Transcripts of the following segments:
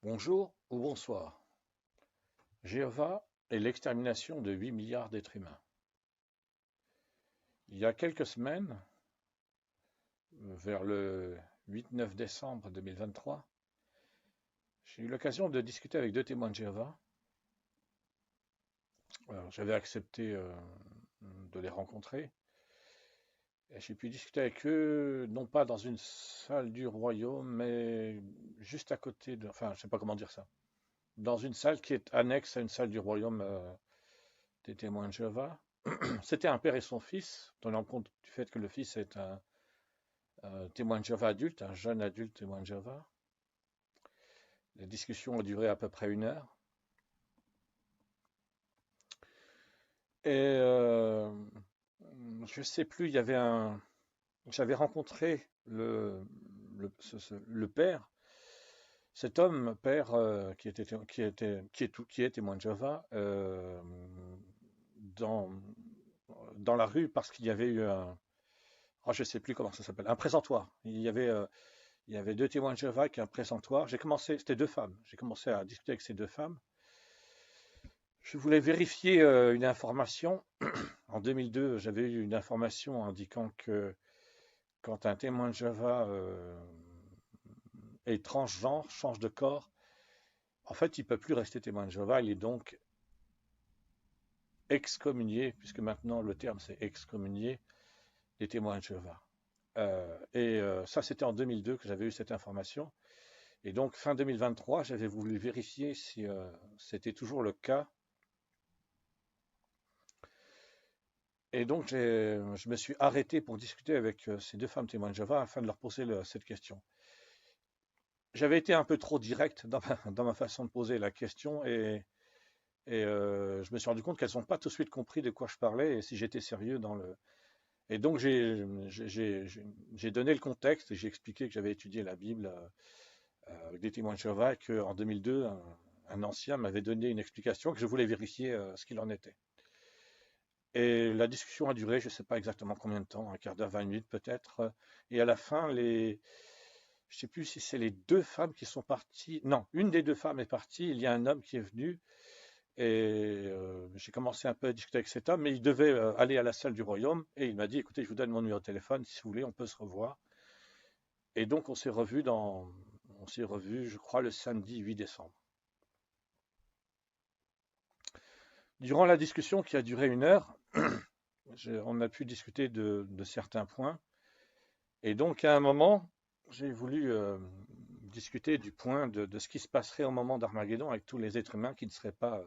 Bonjour ou bonsoir. Jéhovah et l'extermination de 8 milliards d'êtres humains. Il y a quelques semaines, vers le 8-9 décembre 2023, j'ai eu l'occasion de discuter avec deux témoins de Jéhovah. Alors, j'avais accepté de les rencontrer et j'ai pu discuter avec eux, non pas dans une salle du royaume, mais juste à côté de, enfin, je sais pas comment dire ça, dans une salle qui est annexe à une salle du royaume des témoins de Jéhovah. C'était un père et son fils, tenant compte du fait que le fils est un témoin de Jéhovah adulte, un jeune adulte témoin de Jéhovah. Les discussions ont duré à peu près 1 heure. Et je ne sais plus, il y avait un. J'avais rencontré le père, cet homme, père, qui est témoin de Jéhovah, dans, dans la rue parce qu'il y avait eu un. Oh, je ne sais plus comment ça s'appelle, un présentoir. Il y avait deux témoins de Jéhovah qui ont un présentoir. C'était deux femmes. J'ai commencé à discuter avec ces deux femmes. Je voulais vérifier une information. En 2002, j'avais eu une information indiquant que quand un témoin de Jéhovah est transgenre, change de corps, en fait, il ne peut plus rester témoin de Jéhovah. Il est donc excommunié, puisque maintenant le terme c'est excommunié, des témoins de Jéhovah. Ça, c'était en 2002 que j'avais eu cette information. Et donc, fin 2023, j'avais voulu vérifier si c'était toujours le cas. Et donc, je me suis arrêté pour discuter avec ces deux femmes témoins de Jéhovah afin de leur poser cette question. J'avais été un peu trop direct dans ma façon de poser la question et je me suis rendu compte qu'elles n'ont pas tout de suite compris de quoi je parlais et si j'étais sérieux dans le. Et donc, j'ai donné le contexte et j'ai expliqué que j'avais étudié la Bible avec des témoins de Jéhovah et qu'en 2002, un ancien m'avait donné une explication que je voulais vérifier ce qu'il en était. Et la discussion a duré, je ne sais pas exactement combien de temps, un quart d'heure, 20 minutes peut-être. Et à la fin, je ne sais plus si c'est les deux femmes qui sont parties. Non, une des deux femmes est partie. Il y a un homme qui est venu. Et j'ai commencé un peu à discuter avec cet homme, mais il devait aller à la salle du royaume. Et il m'a dit, écoutez, je vous donne mon numéro de téléphone. Si vous voulez, on peut se revoir. Et donc, on s'est revu, je crois, le samedi 8 décembre. Durant la discussion qui a duré 1 heure, on a pu discuter de certains points. Et donc, à un moment, j'ai voulu discuter du point de ce qui se passerait au moment d'Armageddon avec tous les êtres humains qui ne seraient pas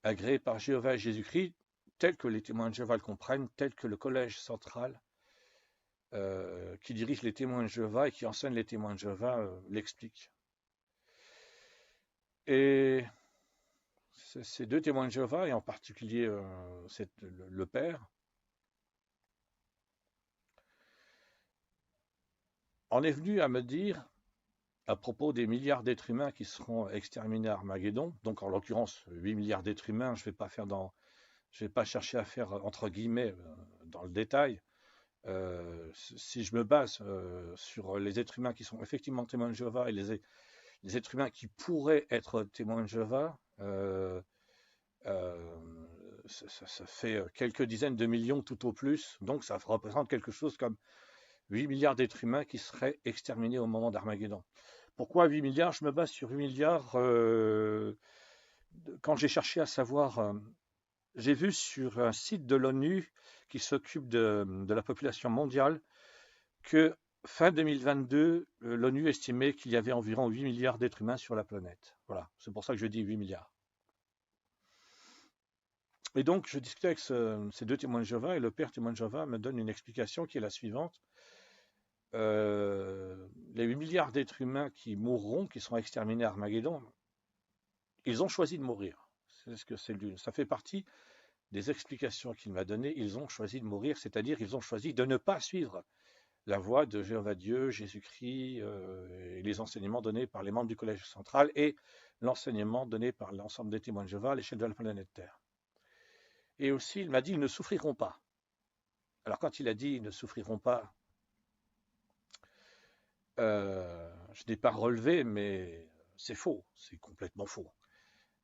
agréés par Jéhovah et Jésus-Christ, tels que les témoins de Jéhovah le comprennent, tels que le collège central qui dirige les témoins de Jéhovah et qui enseigne les témoins de Jéhovah l'explique. Et ces deux témoins de Jéhovah, et en particulier le père, en est venu à me dire, à propos des milliards d'êtres humains qui seront exterminés à Armageddon, donc en l'occurrence 8 milliards d'êtres humains, je vais pas chercher à faire entre guillemets dans le détail. Si je me base sur les êtres humains qui sont effectivement témoins de Jéhovah et les êtres humains qui pourraient être témoins de Jéhovah, ça fait quelques dizaines de millions tout au plus, donc ça représente quelque chose comme 8 milliards d'êtres humains qui seraient exterminés au moment d'Armageddon. Pourquoi 8 milliards? Je me base sur 8 milliards. Quand j'ai cherché à savoir, j'ai vu sur un site de l'ONU qui s'occupe de la population mondiale que fin 2022, l'ONU estimait qu'il y avait environ 8 milliards d'êtres humains sur la planète. Voilà, c'est pour ça que je dis 8 milliards. Et donc, je discutais avec ces deux témoins de Jéhovah et le père témoin de Jéhovah me donne une explication qui est la suivante. Les 8 milliards d'êtres humains qui mourront, qui seront exterminés à Armageddon, ils ont choisi de mourir. Ça fait partie des explications qu'il m'a données. Ils ont choisi de mourir, c'est-à-dire ils ont choisi de ne pas suivre la voie de Jéhovah Dieu, Jésus-Christ et les enseignements donnés par les membres du Collège central et l'enseignement donné par l'ensemble des témoins de Jéhovah à l'échelle de la planète Terre. Et aussi, il m'a dit, ils ne souffriront pas. Alors quand il a dit, ils ne souffriront pas, je n'ai pas relevé, mais c'est faux, c'est complètement faux.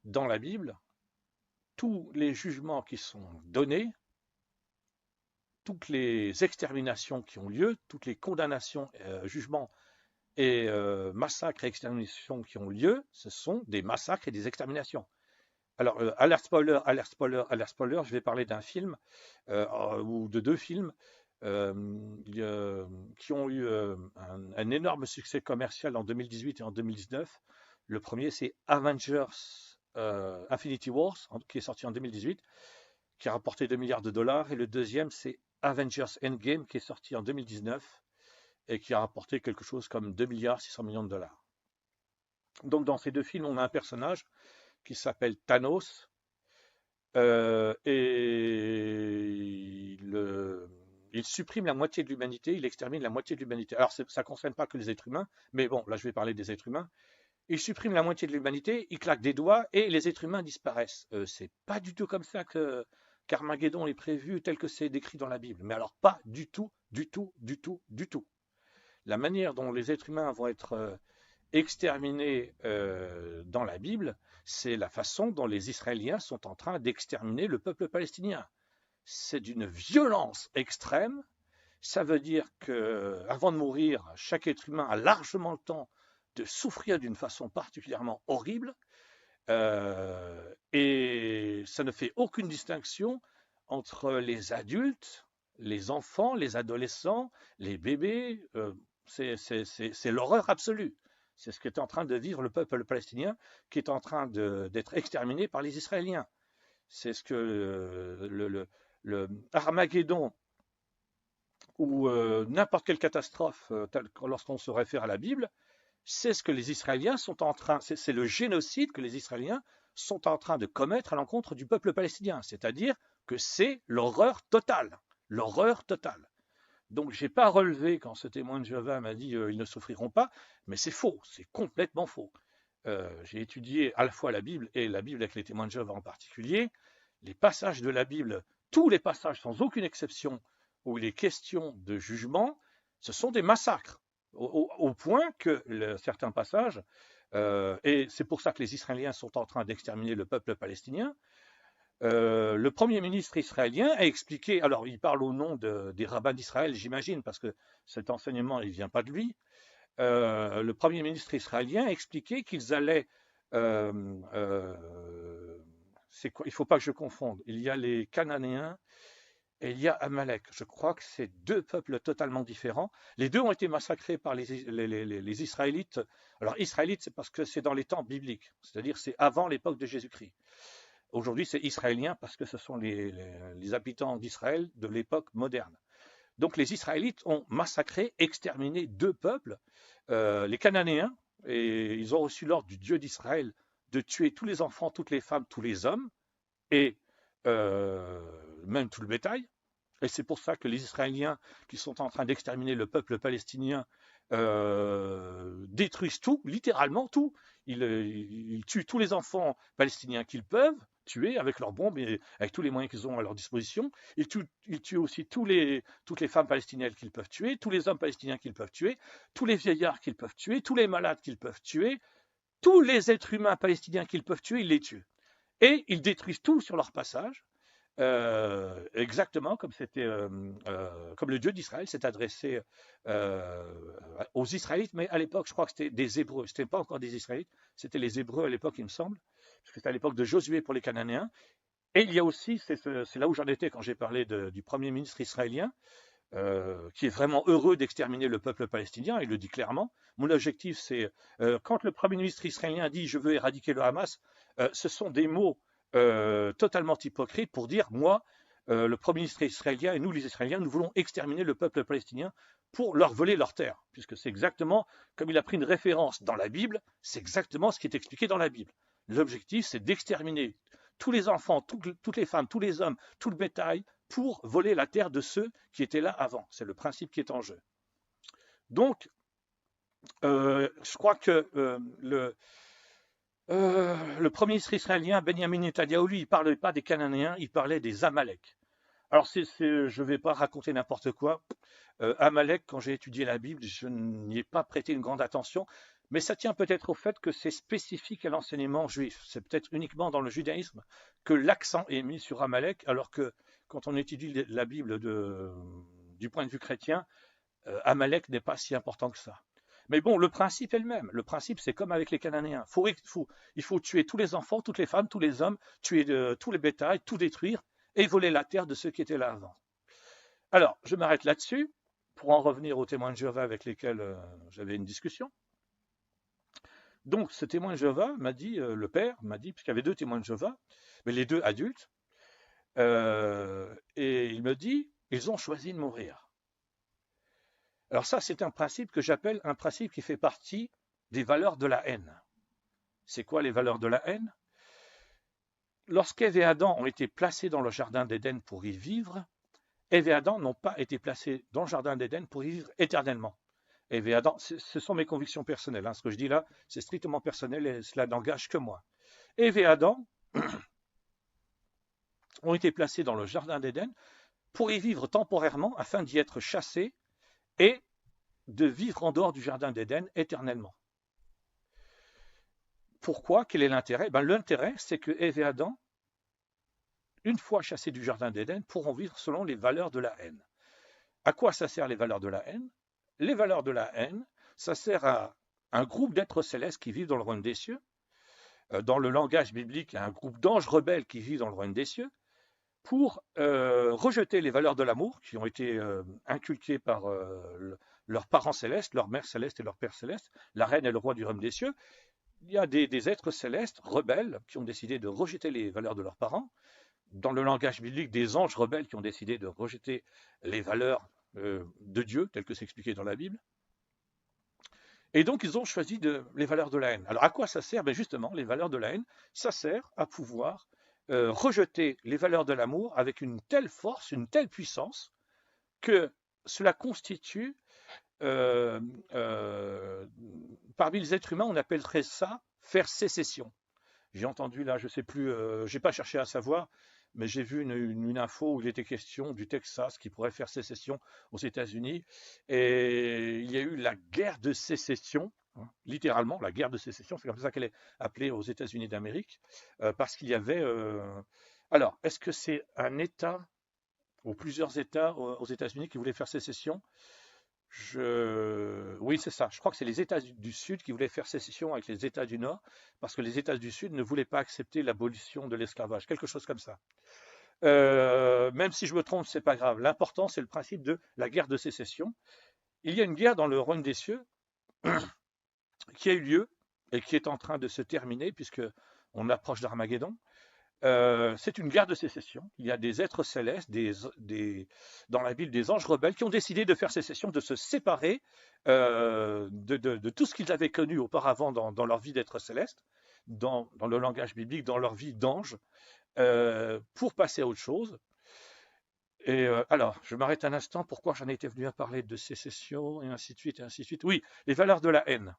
Dans la Bible, tous les jugements qui sont donnés, toutes les exterminations qui ont lieu, toutes les condamnations, jugements et massacres et exterminations qui ont lieu, ce sont des massacres et des exterminations. Alors, alerte spoiler, alerte spoiler, alerte spoiler, je vais parler d'un film ou de deux films qui ont eu un énorme succès commercial en 2018 et en 2019. Le premier, c'est Avengers Infinity Wars, qui est sorti en 2018, qui a rapporté 2 milliards de dollars. Et le deuxième, c'est Avengers Endgame, qui est sorti en 2019 et qui a rapporté quelque chose comme 2 milliards 600 millions de dollars. Donc, dans ces deux films, on a un personnage qui s'appelle Thanos, et il supprime la moitié de l'humanité, il extermine la moitié de l'humanité. Alors, ça ne concerne pas que les êtres humains, mais bon, là, je vais parler des êtres humains. Il supprime la moitié de l'humanité, il claque des doigts et les êtres humains disparaissent. C'est pas du tout comme ça qu'Armageddon est prévu, tel que c'est décrit dans la Bible. Mais alors, pas du tout, du tout, du tout, du tout. La manière dont les êtres humains vont être exterminés dans la Bible, c'est la façon dont les Israéliens sont en train d'exterminer le peuple palestinien. C'est d'une violence extrême. Ça veut dire que, avant de mourir, chaque être humain a largement le temps de souffrir d'une façon particulièrement horrible, et ça ne fait aucune distinction entre les adultes, les enfants, les adolescents, les bébés. C'est l'horreur absolue. C'est ce qu'est en train de vivre le peuple palestinien, qui est en train d'être exterminé par les Israéliens. C'est ce que le Armageddon ou n'importe quelle catastrophe, lorsqu'on se réfère à la Bible, c'est ce que les Israéliens sont en train, c'est le génocide que les Israéliens sont en train de commettre à l'encontre du peuple palestinien. C'est-à-dire que c'est l'horreur totale. L'horreur totale. Donc, je n'ai pas relevé quand ce témoin de Jéhovah m'a dit ils ne souffriront pas, mais c'est faux, c'est complètement faux. J'ai étudié à la fois la Bible et la Bible avec les témoins de Jéhovah en particulier. Les passages de la Bible, tous les passages sans aucune exception, où il est question de jugement, ce sont des massacres, au point que certains passages, et c'est pour ça que les Israéliens sont en train d'exterminer le peuple palestinien. Le Premier ministre israélien a expliqué, alors il parle au nom des rabbins d'Israël, j'imagine, parce que cet enseignement, il ne vient pas de lui. Le Premier ministre israélien a expliqué qu'ils allaient... il ne faut pas que je confonde. Il y a les Cananéens et il y a Amalek. Je crois que c'est deux peuples totalement différents. Les deux ont été massacrés par les Israélites. Alors, Israélites, c'est parce que c'est dans les temps bibliques, c'est-à-dire c'est avant l'époque de Jésus-Christ. Aujourd'hui, c'est israélien parce que ce sont les habitants d'Israël de l'époque moderne. Donc les Israélites ont massacré, exterminé deux peuples, les Cananéens, et ils ont reçu l'ordre du Dieu d'Israël de tuer tous les enfants, toutes les femmes, tous les hommes, et même tout le bétail. Et c'est pour ça que les Israéliens qui sont en train d'exterminer le peuple palestinien détruisent tout, littéralement tout. Ils tuent tous les enfants palestiniens qu'ils peuvent tuer avec leurs bombes et avec tous les moyens qu'ils ont à leur disposition. Ils tuent aussi toutes les femmes palestiniennes qu'ils peuvent tuer, tous les hommes palestiniens qu'ils peuvent tuer, tous les vieillards qu'ils peuvent tuer, tous les malades qu'ils peuvent tuer, tous les êtres humains palestiniens qu'ils peuvent tuer, ils les tuent. Et ils détruisent tout sur leur passage. Exactement comme comme le Dieu d'Israël s'est adressé aux Israélites, mais à l'époque, je crois que c'était des Hébreux, c'était pas encore des Israélites, c'était les Hébreux à l'époque, il me semble, parce que c'était à l'époque de Josué pour les Cananéens. Et il y a aussi, c'est là où j'en étais quand j'ai parlé du Premier ministre israélien, qui est vraiment heureux d'exterminer le peuple palestinien, il le dit clairement. Mon objectif, c'est, quand le Premier ministre israélien dit « je veux éradiquer le Hamas », ce sont des mots totalement hypocrites pour dire « moi, le Premier ministre israélien et nous les Israéliens, nous voulons exterminer le peuple palestinien pour leur voler leurs terres », puisque c'est exactement, comme il a pris une référence dans la Bible, c'est exactement ce qui est expliqué dans la Bible. L'objectif, c'est d'exterminer tous les enfants, toutes les femmes, tous les hommes, tout le bétail, pour voler la terre de ceux qui étaient là avant. C'est le principe qui est en jeu. Donc, je crois que le premier ministre israélien, Benjamin Netanyahu, lui, il ne parlait pas des Cananéens, il parlait des Amalek. Alors, je ne vais pas raconter n'importe quoi. Amalek, quand j'ai étudié la Bible, je n'y ai pas prêté une grande attention, Mais ça tient peut-être au fait que c'est spécifique à l'enseignement juif. C'est peut-être uniquement dans le judaïsme que l'accent est mis sur Amalek, alors que quand on étudie la Bible du point de vue chrétien, Amalek n'est pas si important que ça. Mais bon, le principe est le même. Le principe, c'est comme avec les Cananéens. Il faut tuer tous les enfants, toutes les femmes, tous les hommes, tuer tous les bétails, tout détruire et voler la terre de ceux qui étaient là avant. Alors, je m'arrête là-dessus pour en revenir aux témoins de Jéhovah avec lesquels j'avais une discussion. Donc, ce témoin de Jéhovah m'a dit, le père m'a dit, puisqu'il y avait 2 témoins de Jéhovah, mais les 2 adultes, et il me dit, ils ont choisi de mourir. Alors ça, c'est un principe que j'appelle un principe qui fait partie des valeurs de la haine. C'est quoi les valeurs de la haine? Lorsqu'Ève et Adam ont été placés dans le jardin d'Éden pour y vivre, Ève et Adam n'ont pas été placés dans le jardin d'Éden pour y vivre éternellement. Ève et Adam, ce sont mes convictions personnelles. Hein. Ce que je dis là, c'est strictement personnel et cela n'engage que moi. Ève et Adam ont été placés dans le jardin d'Éden pour y vivre temporairement afin d'y être chassés et de vivre en dehors du jardin d'Éden éternellement. Pourquoi? Quel est l'intérêt? L'intérêt, c'est que Ève et Adam, une fois chassés du jardin d'Éden, pourront vivre selon les valeurs de la haine. À quoi ça sert les valeurs de la haine? Les valeurs de la haine, ça sert à un groupe d'êtres célestes qui vivent dans le royaume des cieux. Dans le langage biblique, un groupe d'anges rebelles qui vivent dans le royaume des cieux, pour rejeter les valeurs de l'amour qui ont été inculquées par leurs parents célestes, leur mère céleste et leur père céleste, la reine et le roi du royaume des cieux. Il y a des êtres célestes rebelles qui ont décidé de rejeter les valeurs de leurs parents. Dans le langage biblique, des anges rebelles qui ont décidé de rejeter les valeurs de Dieu, telles que c'est expliqué dans la Bible. Et donc, ils ont choisi les valeurs de la haine. Alors, à quoi ça sert? Justement, les valeurs de la haine, ça sert à pouvoir rejeter les valeurs de l'amour avec une telle force, une telle puissance, que cela constitue, parmi les êtres humains, on appellerait ça faire sécession. J'ai entendu là, je ne sais plus, je n'ai pas cherché à savoir, mais j'ai vu une info où il était question du Texas qui pourrait faire sécession aux États-Unis. Et il y a eu la guerre de sécession, hein, littéralement, la guerre de sécession, c'est comme ça qu'elle est appelée aux États-Unis d'Amérique, parce qu'il y avait. Alors, est-ce que c'est un État ou plusieurs États aux États-Unis qui voulaient faire sécession? Oui, c'est ça. Je crois que c'est les États du Sud qui voulaient faire sécession avec les États du Nord, parce que les États du Sud ne voulaient pas accepter l'abolition de l'esclavage, quelque chose comme ça. Même si je me trompe, c'est pas grave. L'important, c'est le principe de la guerre de sécession. Il y a une guerre dans le royaume des cieux qui a eu lieu et qui est en train de se terminer, puisque on approche d'Armageddon. C'est une guerre de sécession. Il y a des êtres célestes, dans la Bible, des anges rebelles qui ont décidé de faire sécession, de se séparer de tout ce qu'ils avaient connu auparavant dans leur vie d'êtres célestes, dans le langage biblique, dans leur vie d'ange, pour passer à autre chose. Et alors, je m'arrête un instant. Pourquoi j'en étais venu à parler de sécession et ainsi de suite et ainsi de suite? Oui, les valeurs de la haine.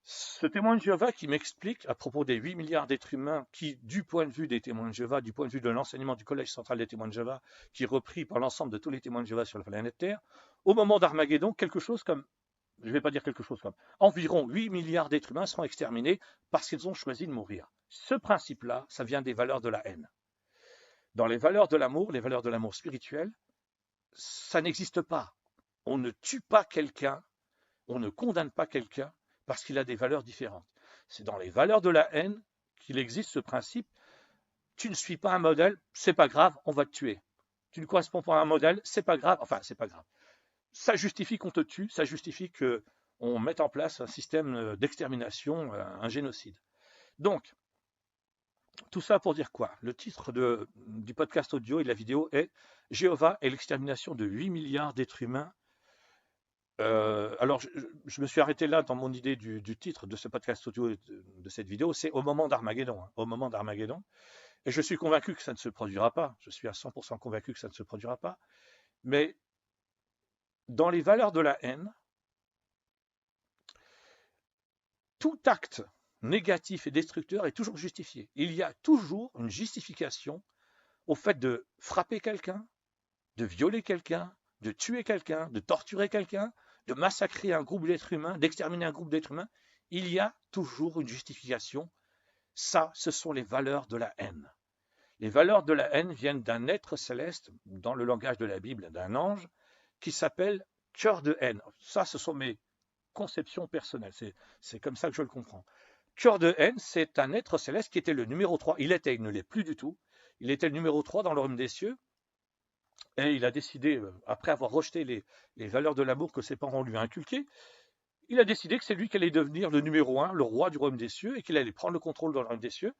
Ce témoin de Jéhovah qui m'explique à propos des 8 milliards d'êtres humains qui, du point de vue des témoins de Jéhovah, du point de vue de l'enseignement du Collège central des témoins de Jéhovah, qui est repris par l'ensemble de tous les témoins de Jéhovah sur la planète Terre, au moment d'Armageddon, quelque chose comme, je ne vais pas dire quelque chose comme, environ 8 milliards d'êtres humains seront exterminés parce qu'ils ont choisi de mourir. Ce principe-là, ça vient des valeurs de la haine. Dans les valeurs de l'amour spirituel, ça n'existe pas. On ne tue pas quelqu'un, on ne condamne pas quelqu'un parce qu'il a des valeurs différentes. C'est dans les valeurs de la haine qu'il existe ce principe. Tu ne suis pas un modèle, c'est pas grave, on va te tuer. Tu ne corresponds pas à un modèle, c'est pas grave, enfin c'est pas grave. Ça justifie qu'on te tue, ça justifie qu'on mette en place un système d'extermination, un génocide. Donc, tout ça pour dire quoi? Le titre du podcast audio et de la vidéo est Jéhovah et l'extermination de 8 milliards d'êtres humains. Alors, je me suis arrêté là dans mon idée du titre de ce podcast audio et de cette vidéo, c'est au moment d'Armageddon. Hein, au moment d'Armageddon. Et je suis convaincu que ça ne se produira pas. Je suis à 100% convaincu que ça ne se produira pas. Mais dans les valeurs de la haine, tout acte négatif et destructeur est toujours justifié. Il y a toujours une justification au fait de frapper quelqu'un, de violer quelqu'un, de tuer quelqu'un, de torturer quelqu'un, de massacrer un groupe d'êtres humains, d'exterminer un groupe d'êtres humains. il y a toujours une justification. Ça, ce sont les valeurs de la haine. Les valeurs de la haine viennent d'un être céleste, dans le langage de la Bible, d'un ange, qui s'appelle cœur de haine. Ça, ce sont mes conceptions personnelles. C'est comme ça que je le comprends. Cœur de haine, c'est un être céleste qui était le numéro 3. Il ne l'est plus du tout. Il était le numéro 3 dans le royaume des cieux. Et il a décidé, après avoir rejeté les valeurs de l'amour que ses parents lui ont inculquées, il a décidé que c'est lui qui allait devenir le numéro 1, le roi du royaume des cieux, et qu'il allait prendre le contrôle dans le royaume des cieux.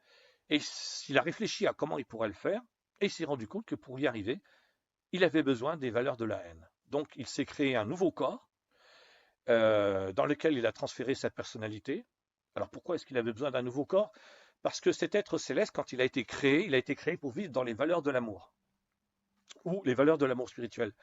Et il a réfléchi à comment il pourrait le faire, et il s'est rendu compte que pour y arriver, il avait besoin des valeurs de la haine. Donc il s'est créé un nouveau corps dans lequel il a transféré sa personnalité. Alors pourquoi est-ce qu'il avait besoin d'un nouveau corps? Parce que cet être céleste, quand il a été créé pour vivre dans les valeurs de l'amour, ou les valeurs de l'amour spirituel.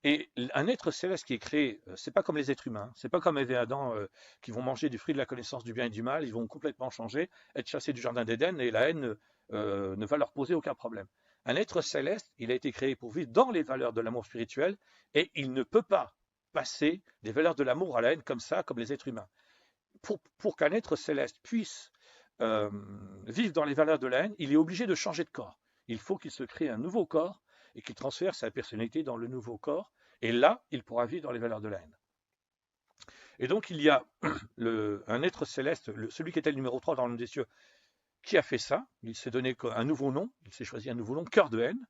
Et un être céleste qui est créé, c'est pas comme les êtres humains, c'est pas comme Ève et Adam qui vont manger du fruit de la connaissance du bien et du mal, ils vont complètement changer, être chassés du jardin d'Éden et la haine ne va leur poser aucun problème. Un être céleste, il a été créé pour vivre dans les valeurs de l'amour spirituel et il ne peut pas passer des valeurs de l'amour à la haine comme ça, comme les êtres humains. Pour qu'un être céleste puisse vivre dans les valeurs de la haine, il est obligé de changer de corps. Il faut qu'il se crée un nouveau corps et qu'il transfère sa personnalité dans le nouveau corps. Et là, il pourra vivre dans les valeurs de la haine. Et donc, il y a un être céleste, celui qui était le numéro 3 dans l'homme des cieux, qui a fait ça. Il s'est donné un nouveau nom, il s'est choisi un nouveau nom, cœur de haine.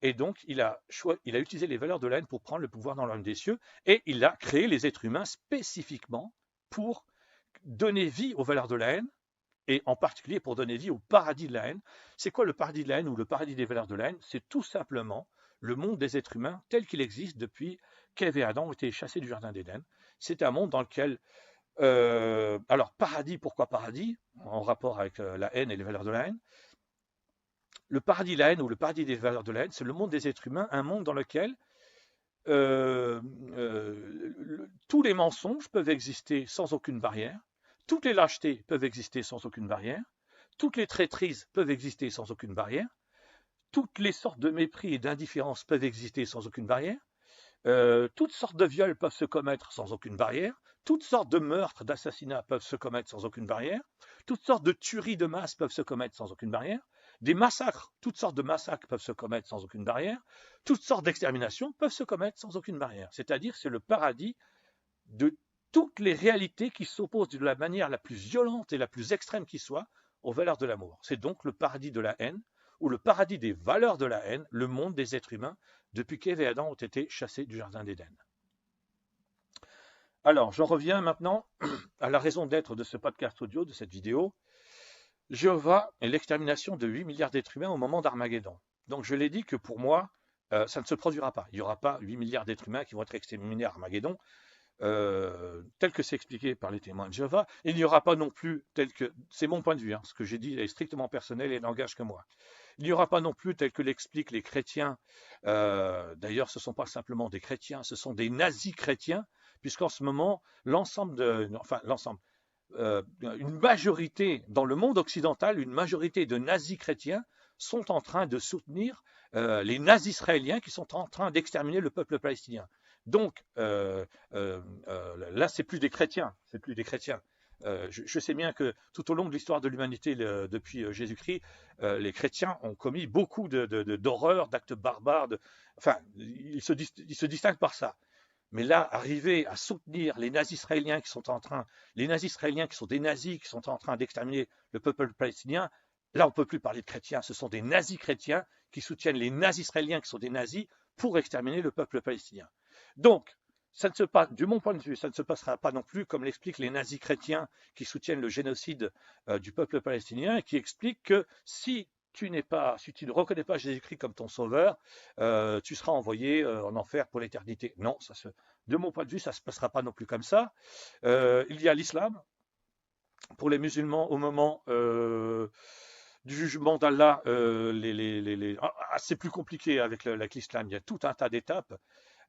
Et donc, il a utilisé les valeurs de la haine pour prendre le pouvoir dans l'homme des cieux. Et il a créé les êtres humains spécifiquement pour donner vie aux valeurs de la haine, et en particulier pour donner vie au paradis de la haine. C'est quoi le paradis de la haine ou le paradis des valeurs de la haine? C'est tout simplement le monde des êtres humains tel qu'il existe depuis qu'Ève et Adam ont été chassés du jardin d'Éden. C'est un monde dans lequel... alors, paradis, pourquoi paradis? En rapport avec la haine et les valeurs de la haine. Le paradis de la haine ou le paradis des valeurs de la haine, c'est le monde des êtres humains, un monde dans lequel tous les mensonges peuvent exister sans aucune barrière, toutes les lâchetés peuvent exister sans aucune barrière, toutes les traîtrises peuvent exister sans aucune barrière, toutes les sortes de mépris et d'indifférence peuvent exister sans aucune barrière, toutes sortes de viols peuvent se commettre sans aucune barrière, toutes sortes de meurtres, d'assassinats peuvent se commettre sans aucune barrière, toutes sortes de tueries de masse peuvent se commettre sans aucune barrière, des massacres, toutes sortes de massacres peuvent se commettre sans aucune barrière, toutes sortes d'exterminations peuvent se commettre sans aucune barrière. C'est-à-dire c'est le paradis de toutes les réalités qui s'opposent de la manière la plus violente et la plus extrême qui soit aux valeurs de l'amour. C'est donc le paradis de la haine, ou le paradis des valeurs de la haine, le monde des êtres humains, depuis qu'Ève et Adam ont été chassés du jardin d'Éden. Alors, j'en reviens maintenant à la raison d'être de ce podcast audio, de cette vidéo. Jéhovah est l'extermination de 8 milliards d'êtres humains au moment d'Armageddon. Donc, je l'ai dit que pour moi, ça ne se produira pas. Il n'y aura pas 8 milliards d'êtres humains qui vont être exterminés à Armageddon, tel que c'est expliqué par les témoins de Jéhovah. Il n'y aura pas non plus, tel que, c'est mon point de vue, ce que j'ai dit est strictement personnel et n'engage que moi. Il n'y aura pas non plus, tel que l'expliquent les chrétiens, d'ailleurs ce ne sont pas simplement des chrétiens, ce sont des nazis chrétiens, puisqu'en ce moment, une majorité, dans le monde occidental, une majorité de nazis chrétiens sont en train de soutenir les nazis israéliens qui sont en train d'exterminer le peuple palestinien. Donc, là, c'est plus des chrétiens, c'est plus des chrétiens. Je sais bien que tout au long de l'histoire de l'humanité depuis Jésus-Christ, les chrétiens ont commis beaucoup d'horreurs, d'actes barbares. Ils se distinguent par ça. Mais là, arriver à soutenir les nazis israéliens qui sont des nazis qui sont en train d'exterminer le peuple palestinien, là, on ne peut plus parler de chrétiens. Ce sont des nazis chrétiens qui soutiennent les nazis israéliens qui sont des nazis pour exterminer le peuple palestinien. Donc, du mon point de vue, ça ne se passera pas non plus comme l'expliquent les nazis chrétiens qui soutiennent le génocide du peuple palestinien et qui expliquent que si tu ne reconnais pas Jésus-Christ comme ton sauveur, tu seras envoyé en enfer pour l'éternité. Non, de mon point de vue, ça ne se passera pas non plus comme ça. Il y a l'islam. Pour les musulmans, au moment du jugement d'Allah, c'est plus compliqué avec l'islam. Il y a tout un tas d'étapes.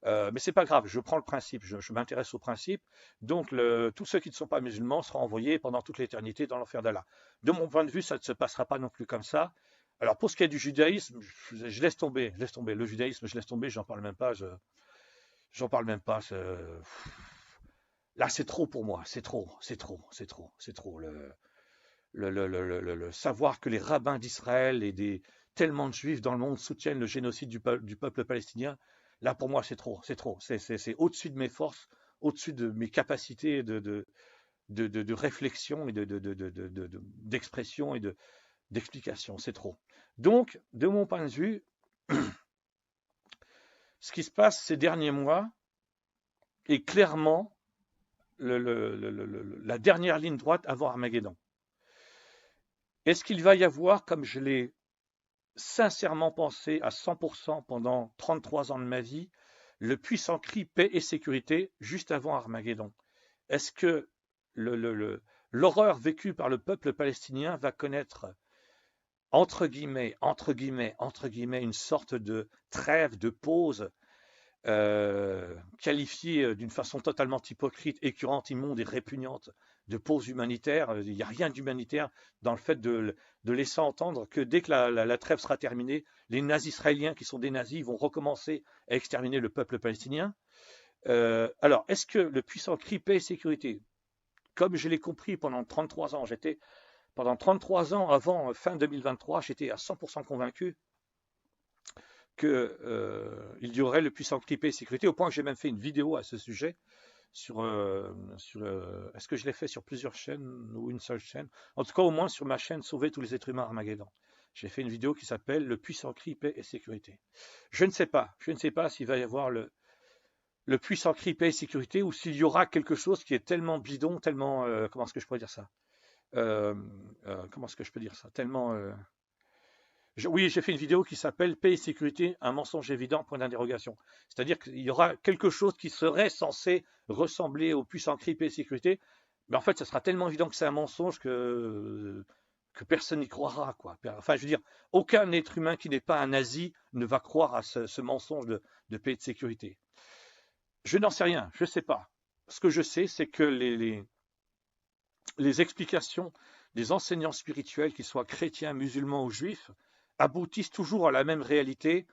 Mais c'est pas grave, je prends le principe, je m'intéresse au principe. Donc, tous ceux qui ne sont pas musulmans seront envoyés pendant toute l'éternité dans l'enfer d'Allah. De mon point de vue, ça ne se passera pas non plus comme ça. Alors, pour ce qui est du judaïsme, je laisse tomber. Le judaïsme, je laisse tomber, j'en parle même pas. Là, c'est trop pour moi, c'est trop. Le savoir que les rabbins d'Israël et tellement de juifs dans le monde soutiennent le génocide du peuple palestinien, là, pour moi, c'est trop, c'est trop. C'est au-dessus de mes forces, au-dessus de mes capacités de réflexion et d'expression et d'explication, c'est trop. Donc, de mon point de vue, ce qui se passe ces derniers mois est clairement la dernière ligne droite avant Armageddon. Est-ce qu'il va y avoir, comme je l'ai sincèrement pensé à 100% pendant 33 ans de ma vie, le puissant cri paix et sécurité juste avant Armageddon? Est-ce que l'horreur vécue par le peuple palestinien va connaître, entre guillemets, une sorte de trêve, de pause, qualifiée d'une façon totalement hypocrite, écœurante, immonde et répugnante de pause humanitaire? Il n'y a rien d'humanitaire dans le fait de laisser entendre que dès que la trêve sera terminée, les nazis israéliens, qui sont des nazis, vont recommencer à exterminer le peuple palestinien. Alors, est-ce que le puissant cri paix et sécurité, comme je l'ai compris pendant 33 ans, pendant 33 ans avant fin 2023, j'étais à 100% convaincu qu'il y aurait le puissant cri paix et sécurité, au point que j'ai même fait une vidéo à ce sujet. Est-ce que je l'ai fait sur plusieurs chaînes ou une seule chaîne? En tout cas, au moins sur ma chaîne Sauver tous les êtres humains Armageddon. J'ai fait une vidéo qui s'appelle Le puissant cri paix et sécurité. Je ne sais pas s'il va y avoir le puissant cri paix et sécurité ou s'il y aura quelque chose qui est tellement bidon, tellement, comment est-ce que je pourrais dire ça? Comment est-ce que je peux dire ça? Tellement, oui, j'ai fait une vidéo qui s'appelle Paix et sécurité, un mensonge évident, point d'interrogation. C'est-à-dire qu'il y aura quelque chose qui serait censé ressembler au puissant cri paix et sécurité, mais en fait, ça sera tellement évident que c'est un mensonge que personne n'y croira, quoi. Enfin, je veux dire, aucun être humain qui n'est pas un nazi ne va croire à ce mensonge de paix et de sécurité. Je n'en sais rien, je ne sais pas. Ce que je sais, c'est que les explications des enseignants spirituels, qu'ils soient chrétiens, musulmans ou juifs, aboutissent toujours à la même réalité.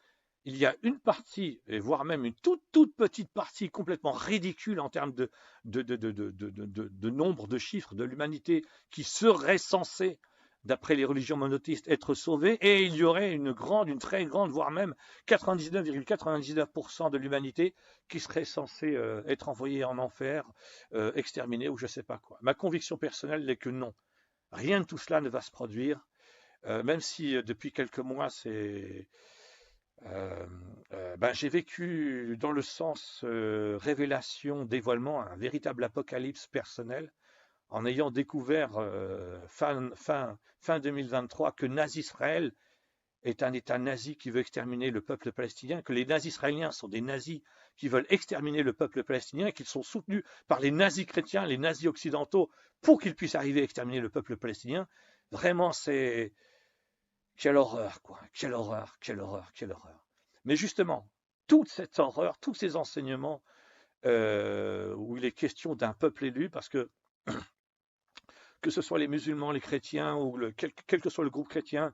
Il y a une partie, et voire même une toute petite partie complètement ridicule en termes de nombre de chiffres de l'humanité qui serait censée, d'après les religions monothéistes, être sauvée, et il y aurait une très grande, voire même 99,99% de l'humanité qui serait censée être envoyée en enfer, exterminée ou je ne sais pas quoi. Ma conviction personnelle est que non. Rien de tout cela ne va se produire, même si depuis quelques mois, j'ai vécu dans le sens révélation, dévoilement, un véritable apocalypse personnel, en ayant découvert fin 2023 que Nazi-Israël est un État nazi qui veut exterminer le peuple palestinien, que les nazis israéliens sont des nazis qui veulent exterminer le peuple palestinien, et qu'ils sont soutenus par les nazis chrétiens, les nazis occidentaux, pour qu'ils puissent arriver à exterminer le peuple palestinien. Vraiment, c'est... Quelle horreur, quoi. Quelle horreur, quelle horreur, quelle horreur. Mais justement, toute cette horreur, tous ces enseignements où il est question d'un peuple élu, parce que ce soit les musulmans, les chrétiens, ou quel que soit le groupe chrétien,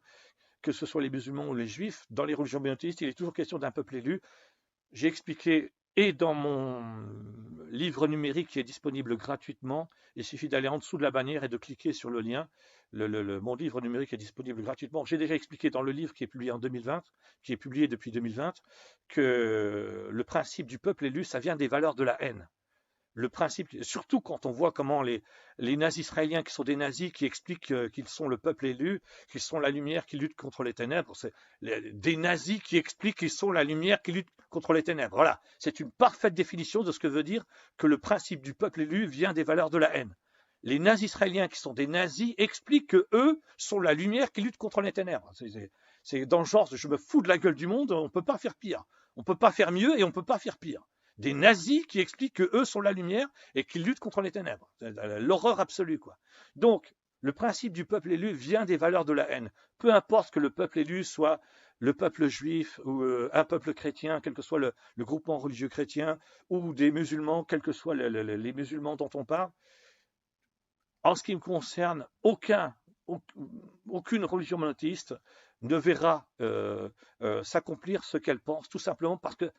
que ce soit les musulmans ou les juifs, dans les religions monothéistes, il est toujours question d'un peuple élu. J'ai expliqué, et dans mon livre numérique qui est disponible gratuitement, il suffit d'aller en dessous de la bannière et de cliquer sur le lien. Mon livre numérique est disponible gratuitement. J'ai déjà expliqué dans le livre qui est publié en 2020, qui est publié depuis 2020, que le principe du peuple élu, ça vient des valeurs de la haine. Le principe, surtout quand on voit comment les nazis israéliens, qui sont des nazis, qui expliquent qu'ils sont le peuple élu, qu'ils sont la lumière qui lutte contre les ténèbres, c'est des nazis qui expliquent qu'ils sont la lumière qui lutte contre les ténèbres. Voilà, c'est une parfaite définition de ce que veut dire que le principe du peuple élu vient des valeurs de la haine. Les nazis israéliens, qui sont des nazis, expliquent que eux sont la lumière qui lutte contre les ténèbres. C'est dans le genre, je me fous de la gueule du monde, on ne peut pas faire pire. On ne peut pas faire mieux et on ne peut pas faire pire. Des nazis qui expliquent qu'eux sont la lumière et qu'ils luttent contre les ténèbres. L'horreur absolue, quoi. Donc, le principe du peuple élu vient des valeurs de la haine. Peu importe que le peuple élu soit le peuple juif ou un peuple chrétien, quel que soit le groupement religieux chrétien, ou des musulmans, quels que soient les musulmans dont on parle. En ce qui me concerne, aucune religion monothéiste ne verra s'accomplir ce qu'elle pense, tout simplement parce que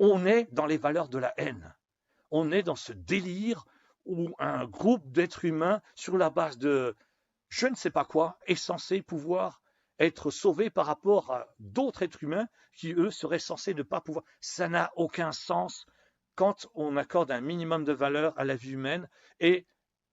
on est dans les valeurs de la haine. on est dans ce délire où un groupe d'êtres humains, sur la base de je ne sais pas quoi, est censé pouvoir être sauvé par rapport à d'autres êtres humains qui, eux, seraient censés ne pas pouvoir. Ça n'a aucun sens quand on accorde un minimum de valeur à la vie humaine et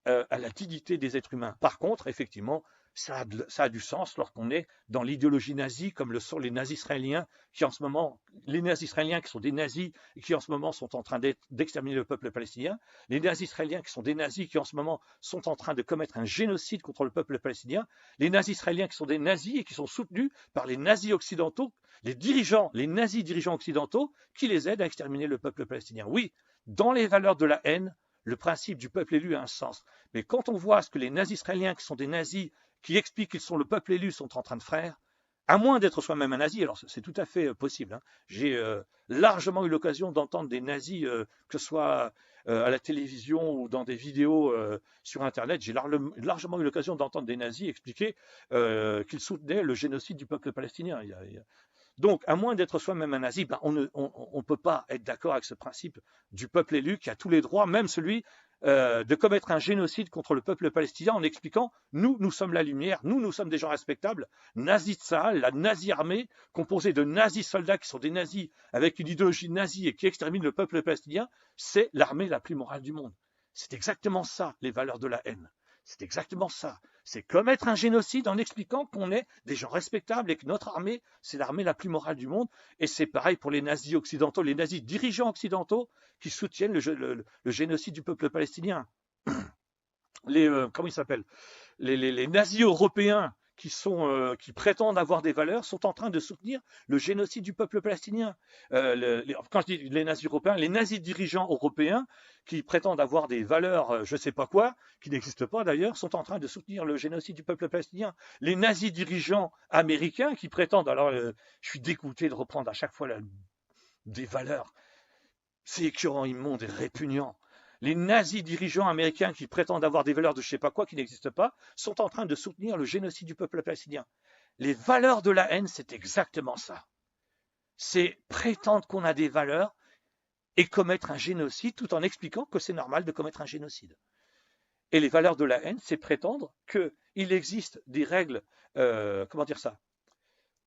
à la dignité des êtres humains. Par contre, effectivement, ça a du sens lorsqu'on est dans l'idéologie nazie, comme le sont les nazis israéliens, qui en ce moment, les nazis israéliens qui sont des nazis et qui en ce moment sont en train d'exterminer le peuple palestinien, les nazis israéliens qui sont des nazis qui en ce moment sont en train de commettre un génocide contre le peuple palestinien, les nazis israéliens qui sont des nazis et qui sont soutenus par les nazis occidentaux, les nazis dirigeants occidentaux qui les aident à exterminer le peuple palestinien. Oui, dans les valeurs de la haine, le principe du peuple élu a un sens. Mais quand on voit ce que les nazis israéliens, qui sont des nazis, qui expliquent qu'ils sont le peuple élu, sont en train de faire, à moins d'être soi-même un nazi, alors c'est tout à fait possible. Hein. J'ai largement eu l'occasion d'entendre des nazis, que ce soit à la télévision ou dans des vidéos sur Internet, j'ai largement eu l'occasion d'entendre des nazis expliquer qu'ils soutenaient le génocide du peuple palestinien. Donc, à moins d'être soi-même un nazi, on ne peut pas être d'accord avec ce principe du peuple élu qui a tous les droits, même celui de commettre un génocide contre le peuple palestinien en expliquant nous sommes la lumière, nous sommes des gens respectables. Nazi Tsahal, la nazi armée, composée de nazis soldats qui sont des nazis avec une idéologie nazie et qui exterminent le peuple palestinien, c'est l'armée la plus morale du monde. C'est exactement ça, les valeurs de la haine. C'est exactement ça. C'est commettre un génocide en expliquant qu'on est des gens respectables et que notre armée, c'est l'armée la plus morale du monde. Et c'est pareil pour les nazis occidentaux, les nazis dirigeants occidentaux qui soutiennent le génocide du peuple palestinien. Comment ils s'appellent les nazis européens qui prétendent avoir des valeurs sont en train de soutenir le génocide du peuple palestinien. Quand je dis les nazis européens, les nazis dirigeants européens qui prétendent avoir des valeurs, je ne sais pas quoi, qui n'existent pas d'ailleurs, sont en train de soutenir le génocide du peuple palestinien. Les nazis dirigeants américains qui prétendent, alors je suis dégoûté de reprendre à chaque fois des valeurs, c'est écœurant, immonde et répugnant. Les nazis dirigeants américains qui prétendent avoir des valeurs de je ne sais pas quoi qui n'existent pas sont en train de soutenir le génocide du peuple palestinien. Les valeurs de la haine, c'est exactement ça. C'est prétendre qu'on a des valeurs et commettre un génocide tout en expliquant que c'est normal de commettre un génocide. Et les valeurs de la haine, c'est prétendre qu'il existe des règles, comment dire ça ?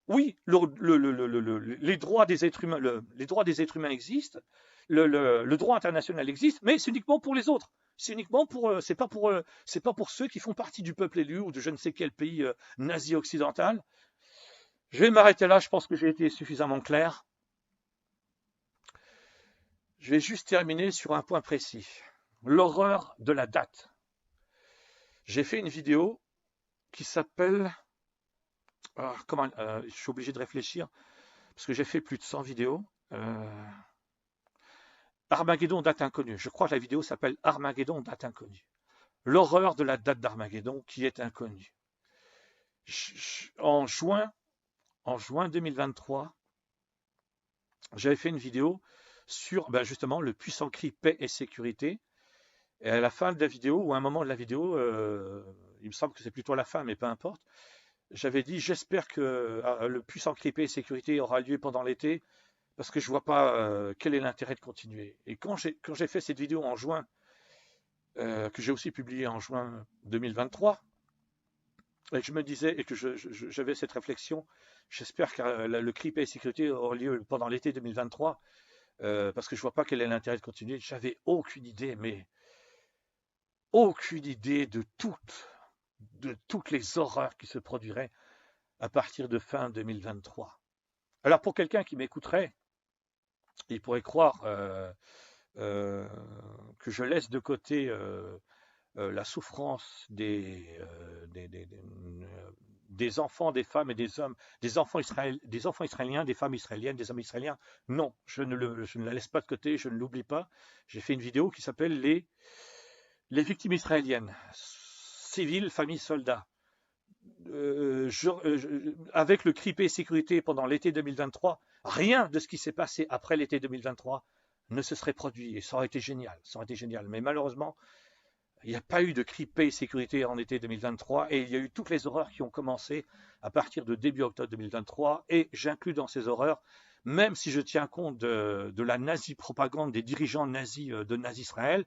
Oui, les droits des êtres humains existent, le droit international existe, mais c'est uniquement pour les autres. C'est pas pour ceux qui font partie du peuple élu ou de je ne sais quel pays nazi occidental. Je vais m'arrêter là, je pense que j'ai été suffisamment clair. Je vais juste terminer sur un point précis. L'horreur de la date. J'ai fait une vidéo qui s'appelle... je suis obligé de réfléchir, parce que j'ai fait plus de 100 vidéos. Armageddon, date inconnue. Je crois que la vidéo s'appelle Armageddon, date inconnue. L'horreur de la date d'Armageddon qui est inconnue. En juin 2023, j'avais fait une vidéo sur justement le puissant cri paix et sécurité. Et à la fin de la vidéo, ou à un moment de la vidéo, il me semble que c'est plutôt à la fin, mais peu importe, j'avais dit j'espère que le puissant cri paix et sécurité aura lieu pendant l'été, parce que je ne vois pas quel est l'intérêt de continuer. Et quand j'ai fait cette vidéo en juin, que j'ai aussi publiée en juin 2023, et que je me disais, et que j'avais cette réflexion, j'espère que le cri paix et sécurité aura lieu pendant l'été 2023, parce que je ne vois pas quel est l'intérêt de continuer. J'avais aucune idée, mais aucune idée de toutes les horreurs qui se produiraient à partir de fin 2023. Alors pour quelqu'un qui m'écouterait, il pourrait croire que je laisse de côté la souffrance des enfants, des femmes et des hommes, des enfants israéliens, des femmes israéliennes, des hommes israéliens. Non, je ne la laisse pas de côté, je ne l'oublie pas. J'ai fait une vidéo qui s'appelle les victimes israéliennes, civiles, familles, soldats. Avec le cri paix et sécurité pendant l'été 2023, rien de ce qui s'est passé après l'été 2023 ne se serait produit. Et ça aurait été génial. Mais malheureusement, il n'y a pas eu de cri paix et sécurité en été 2023 et il y a eu toutes les horreurs qui ont commencé à partir de début octobre 2023. Et j'inclus dans ces horreurs même si je tiens compte de la nazi-propagande des dirigeants nazis de Nazi-Israël,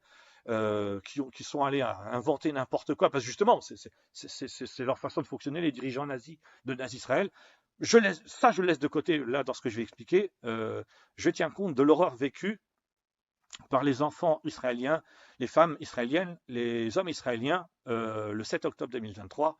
qui sont allés à inventer n'importe quoi, parce que justement, c'est leur façon de fonctionner, les dirigeants nazis de Nazi-Israël. Je le laisse de côté, là, dans ce que je vais expliquer. Je tiens compte de l'horreur vécue par les enfants israéliens, les femmes israéliennes, les hommes israéliens, le 7 octobre 2023,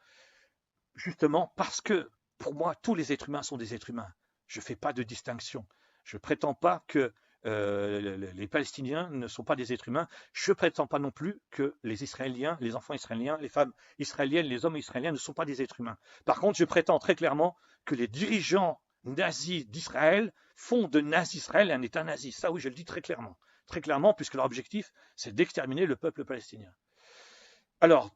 justement parce que, pour moi, tous les êtres humains sont des êtres humains. Je ne fais pas de distinction. Je ne prétends pas que les Palestiniens ne sont pas des êtres humains. Je ne prétends pas non plus que les Israéliens, les enfants israéliens, les femmes israéliennes, les hommes israéliens ne sont pas des êtres humains. Par contre, je prétends très clairement que les dirigeants nazis d'Israël font de Nazi-Israël un État nazi. Ça, oui, je le dis très clairement, puisque leur objectif, c'est d'exterminer le peuple palestinien. Alors,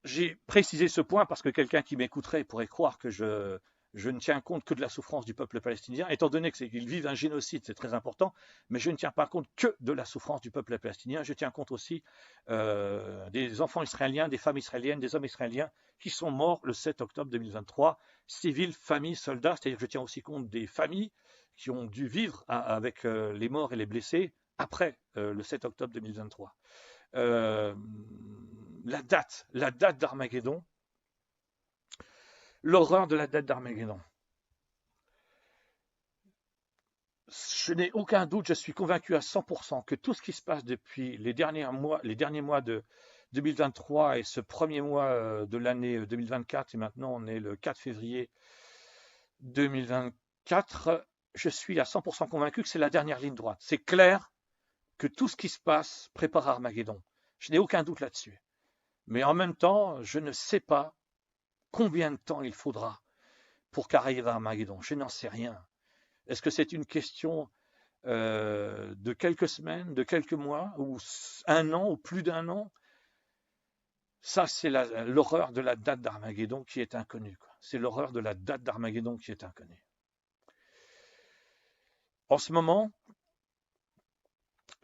j'ai précisé ce point parce que quelqu'un qui m'écouterait pourrait croire que je ne tiens compte que de la souffrance du peuple palestinien, étant donné qu'ils vivent un génocide, c'est très important, mais je ne tiens pas compte que de la souffrance du peuple palestinien, je tiens compte aussi des enfants israéliens, des femmes israéliennes, des hommes israéliens qui sont morts le 7 octobre 2023, civils, familles, soldats, c'est-à-dire que je tiens aussi compte des familles qui ont dû vivre avec les morts et les blessés après le 7 octobre 2023. La date d'Armageddon, l'horreur de la date d'Armageddon. Je n'ai aucun doute, je suis convaincu à 100% que tout ce qui se passe depuis les derniers mois de 2023 et ce premier mois de l'année 2024, et maintenant on est le 4 février 2024, je suis à 100% convaincu que c'est la dernière ligne droite. C'est clair que tout ce qui se passe prépare Armageddon. Je n'ai aucun doute là-dessus. Mais en même temps, je ne sais pas combien de temps il faudra pour qu'arrive Armageddon. Je n'en sais rien. Est-ce que c'est une question de quelques semaines, de quelques mois, ou un an, ou plus d'un an? Ça, c'est l'horreur de la date d'Armageddon qui est inconnue. C'est l'horreur de la date d'Armageddon qui est inconnue. En ce moment,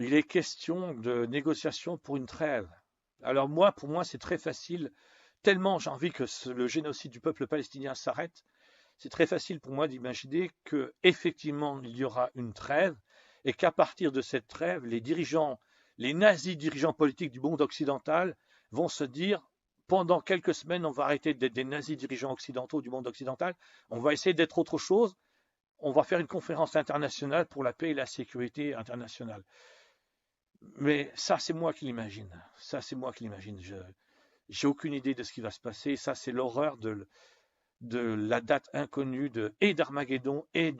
il est question de négociation pour une trêve. Alors moi, pour moi, c'est très facile. Tellement j'ai envie que le génocide du peuple palestinien s'arrête, c'est très facile pour moi d'imaginer qu'effectivement il y aura une trêve et qu'à partir de cette trêve, les nazis dirigeants politiques du monde occidental vont se dire pendant quelques semaines, on va arrêter d'être des nazis dirigeants occidentaux du monde occidental, on va essayer d'être autre chose, on va faire une conférence internationale pour la paix et la sécurité internationale. Mais ça, c'est moi qui l'imagine. Ça, c'est moi qui l'imagine. J'ai aucune idée de ce qui va se passer. Ça, c'est l'horreur de la date inconnue et d'Armageddon et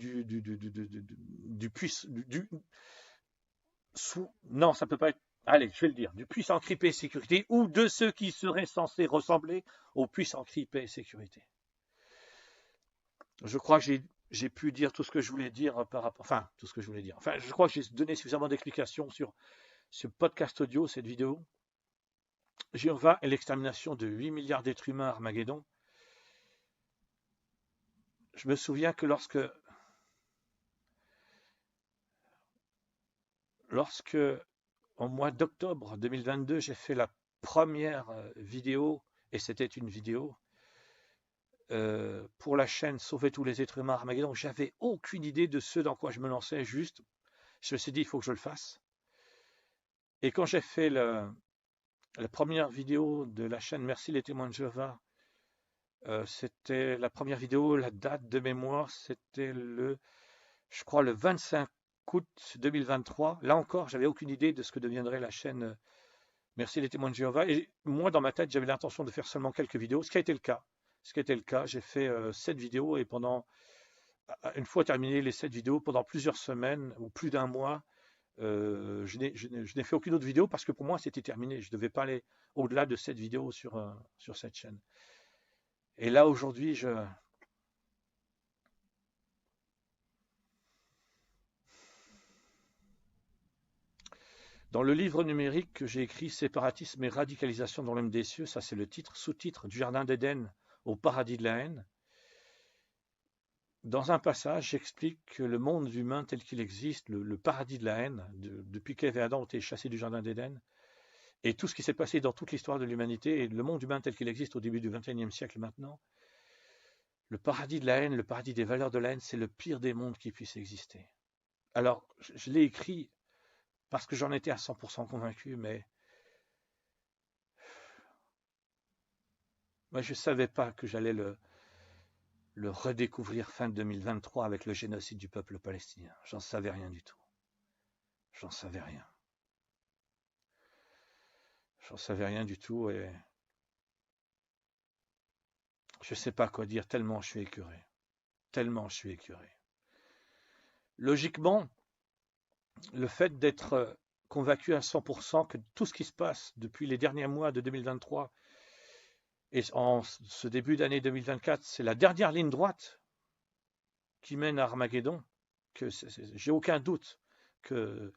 non, ça peut pas être. Allez, je vais le dire. Du puissant cri paix et sécurité ou de ceux qui seraient censés ressembler au puissant cri paix et sécurité. Je crois que j'ai pu dire tout ce que je voulais dire par rapport. Enfin, tout ce que je voulais dire. Enfin, je crois que j'ai donné suffisamment d'explications sur ce podcast audio, cette vidéo. Jéhovah et l'extermination de 8 milliards d'êtres humains à Armageddon. Je me souviens que lorsque au mois d'octobre 2022, j'ai fait la première vidéo, et c'était une vidéo pour la chaîne Sauver tous les êtres humains à Armageddon, j'avais aucune idée de ce dans quoi je me lançais, juste, je me suis dit, il faut que je le fasse. Et quand j'ai fait la première vidéo de la chaîne Merci les témoins de Jéhovah, c'était la première vidéo, la date de mémoire, c'était je crois le 25 août 2023. Là encore, j'avais aucune idée de ce que deviendrait la chaîne Merci les témoins de Jéhovah. Et moi, dans ma tête, j'avais l'intention de faire seulement quelques vidéos, ce qui a été le cas. J'ai fait 7 vidéos et une fois terminé les 7 vidéos, pendant plusieurs semaines ou plus d'un mois, je n'ai fait aucune autre vidéo parce que pour moi, c'était terminé. Je ne devais pas aller au-delà de 7 vidéos sur cette chaîne. Et là, aujourd'hui, dans le livre numérique que j'ai écrit, Séparatisme et radicalisation dans l'homme des cieux, ça c'est le sous-titre du Jardin d'Éden au paradis de la haine. Dans un passage, j'explique que le monde humain tel qu'il existe, le paradis de la haine, depuis qu'Ève et Adam ont été chassés du Jardin d'Éden, et tout ce qui s'est passé dans toute l'histoire de l'humanité, et le monde humain tel qu'il existe au début du XXIe siècle maintenant, Le paradis de la haine, le paradis des valeurs de la haine, c'est le pire des mondes qui puisse exister. Alors, je l'ai écrit parce que j'en étais à 100% convaincu, mais moi, je ne savais pas que j'allais le redécouvrir fin 2023 avec le génocide du peuple palestinien. J'en savais rien du tout. J'en savais rien. J'en savais rien du tout et je ne sais pas quoi dire tellement je suis écœuré. Tellement je suis écœuré. Logiquement, le fait d'être convaincu à 100% que tout ce qui se passe depuis les derniers mois de 2023 et en ce début d'année 2024, c'est la dernière ligne droite qui mène à Armageddon, que j'ai aucun doute qu'il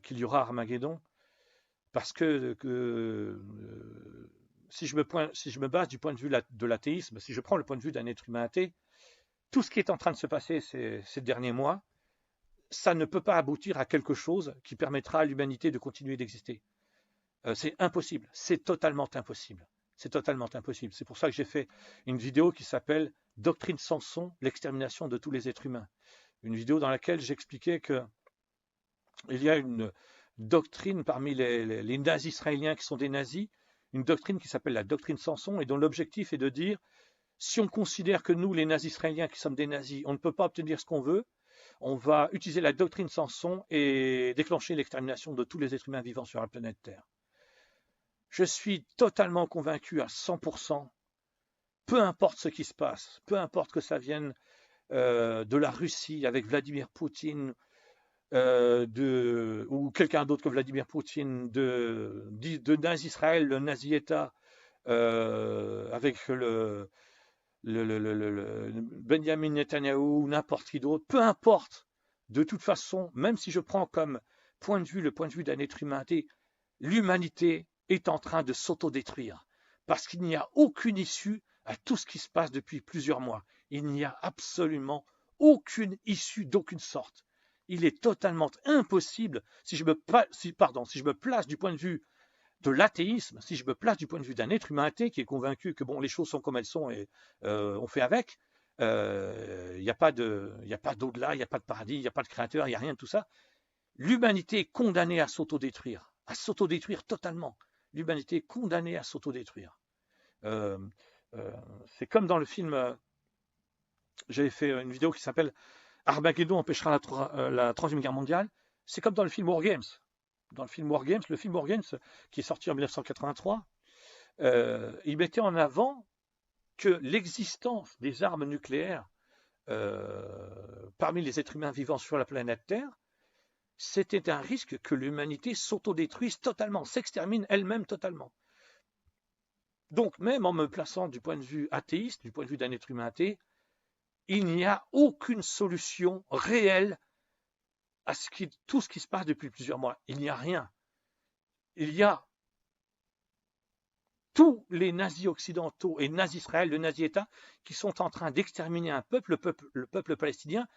y aura Armageddon, parce que si je me base du point de vue de l'athéisme, si je prends le point de vue d'un être humain athée, tout ce qui est en train de se passer ces derniers mois, ça ne peut pas aboutir à quelque chose qui permettra à l'humanité de continuer d'exister. C'est impossible, c'est totalement impossible. C'est totalement impossible. C'est pour ça que j'ai fait une vidéo qui s'appelle « Doctrine Samson, l'extermination de tous les êtres humains ». Une vidéo dans laquelle j'expliquais qu'il y a une doctrine parmi les nazis israéliens qui sont des nazis, une doctrine qui s'appelle la doctrine Samson et dont l'objectif est de dire si on considère que nous, les nazis israéliens qui sommes des nazis, on ne peut pas obtenir ce qu'on veut, on va utiliser la doctrine Samson et déclencher l'extermination de tous les êtres humains vivant sur la planète Terre. Je suis totalement convaincu à 100%, peu importe ce qui se passe, peu importe que ça vienne de la Russie avec Vladimir Poutine ou quelqu'un d'autre que Vladimir Poutine, de Nazi Israël, le Nazi État, avec le Benjamin Netanyahou ou n'importe qui d'autre, peu importe, de toute façon, même si je prends comme point de vue le point de vue d'un être humain, l'humanité est en train de s'autodétruire parce qu'il n'y a aucune issue à tout ce qui se passe depuis plusieurs mois. Il n'y a absolument aucune issue d'aucune sorte. Il est totalement impossible, si je me place du point de vue de l'athéisme, si je me place du point de vue d'un être humain athée qui est convaincu que bon, les choses sont comme elles sont et on fait avec, il n'y a pas d'au-delà, il n'y a pas de paradis, il n'y a pas de créateur, il n'y a rien de tout ça. L'humanité est condamnée à s'autodétruire totalement. L'humanité est condamnée à s'autodétruire. C'est comme dans le film, j'avais fait une vidéo qui s'appelle Armageddon empêchera la Troisième Guerre mondiale. C'est comme dans le film War Games. Dans le film War Games, qui est sorti en 1983, il mettait en avant que l'existence des armes nucléaires parmi les êtres humains vivant sur la planète Terre, c'était un risque que l'humanité s'autodétruise totalement, s'extermine elle-même totalement. Donc même en me plaçant du point de vue athéiste, du point de vue d'un être humain athée, il n'y a aucune solution réelle à tout ce qui se passe depuis plusieurs mois. Il n'y a rien. Il y a tous les nazis occidentaux et nazis Israël, le nazi-État, qui sont en train d'exterminer un peuple, le peuple palestinien.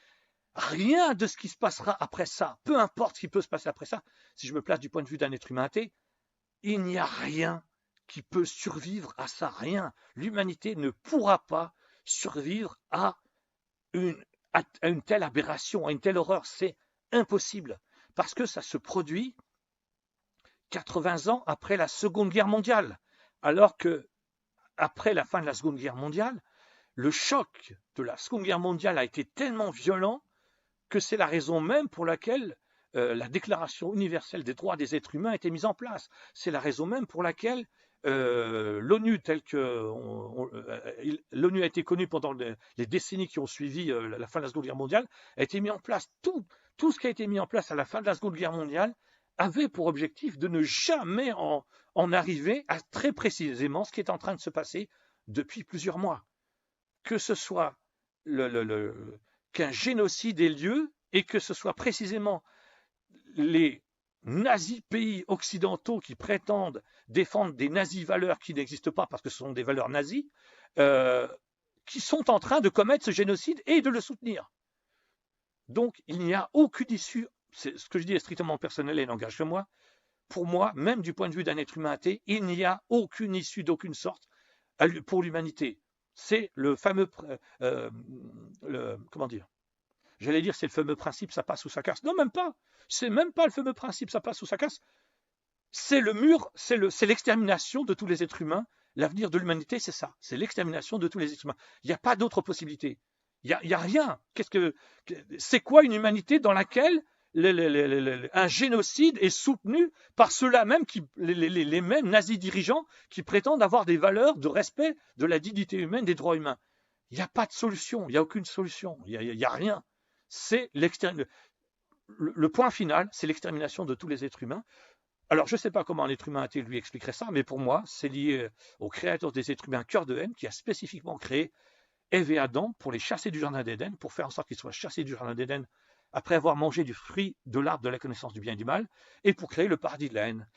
Rien de ce qui se passera après ça, peu importe ce qui peut se passer après ça, si je me place du point de vue d'un être humain athée, il n'y a rien qui peut survivre à ça, rien. L'humanité ne pourra pas survivre à une telle aberration, à une telle horreur. C'est impossible, parce que ça se produit 80 ans après la Seconde Guerre mondiale, alors que après la fin de la Seconde Guerre mondiale, le choc de la Seconde Guerre mondiale a été tellement violent que c'est la raison même pour laquelle la Déclaration universelle des droits des êtres humains a été mise en place. C'est la raison même pour laquelle l'ONU, telle que l'ONU a été connue pendant les décennies qui ont suivi la fin de la Seconde Guerre mondiale, a été mis en place. Tout ce qui a été mis en place à la fin de la Seconde Guerre mondiale avait pour objectif de ne jamais en arriver à très précisément ce qui est en train de se passer depuis plusieurs mois. Que ce soit qu'un génocide ait lieu et que ce soit précisément les nazis pays occidentaux qui prétendent défendre des nazis valeurs qui n'existent pas parce que ce sont des valeurs nazies, qui sont en train de commettre ce génocide et de le soutenir. Donc il n'y a aucune issue, ce que je dis est strictement personnel et n'engage que moi. Pour moi, même du point de vue d'un être humain athée, il n'y a aucune issue d'aucune sorte pour l'humanité. C'est le fameux, comment dire? J'allais dire c'est le fameux principe, ça passe ou ça casse. Non, même pas. C'est même pas le fameux principe, ça passe ou ça casse. C'est le mur, c'est l'extermination de tous les êtres humains. L'avenir de l'humanité, c'est ça. C'est l'extermination de tous les êtres humains. Il n'y a pas d'autre possibilité. Il y a rien. C'est quoi une humanité dans laquelle un génocide est soutenu par ceux-là même, les mêmes nazis dirigeants qui prétendent avoir des valeurs de respect de la dignité humaine, des droits humains. Il n'y a pas de solution. Il n'y a aucune solution. Il n'y a rien. C'est le point final, c'est l'extermination de tous les êtres humains. Alors, je ne sais pas comment un être humain athée lui expliquerait ça, mais pour moi, c'est lié au créateur des êtres humains, cœur de haine, qui a spécifiquement créé Ève et Adam pour les chasser du jardin d'Éden, pour faire en sorte qu'ils soient chassés du jardin d'Éden après avoir mangé du fruit de l'arbre de la connaissance du bien et du mal, et pour créer le paradis de la haine.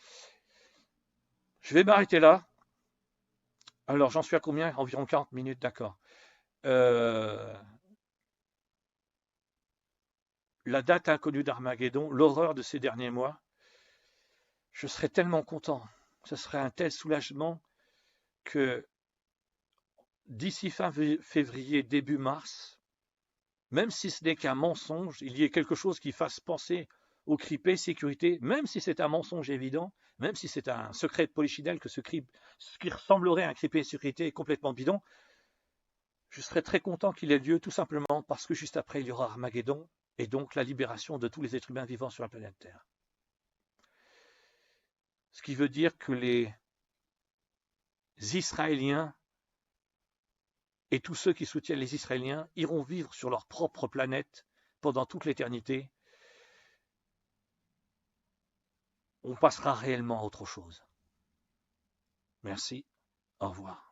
Je vais m'arrêter là. Alors, j'en suis à combien? Environ 40 minutes, d'accord. La date inconnue d'Armageddon, l'horreur de ces derniers mois, je serais tellement content. Ce serait un tel soulagement que d'ici fin février, début mars, même si ce n'est qu'un mensonge, il y ait quelque chose qui fasse penser au CRIP sécurité, même si c'est un mensonge évident, même si c'est un secret de polichinelle, que ce qui ressemblerait à un CRIP sécurité est complètement bidon, je serais très content qu'il ait lieu tout simplement parce que juste après il y aura Armageddon et donc la libération de tous les êtres humains vivant sur la planète Terre. Ce qui veut dire que les Israéliens et tous ceux qui soutiennent les Israéliens iront vivre sur leur propre planète pendant toute l'éternité. On passera réellement à autre chose. Merci, au revoir.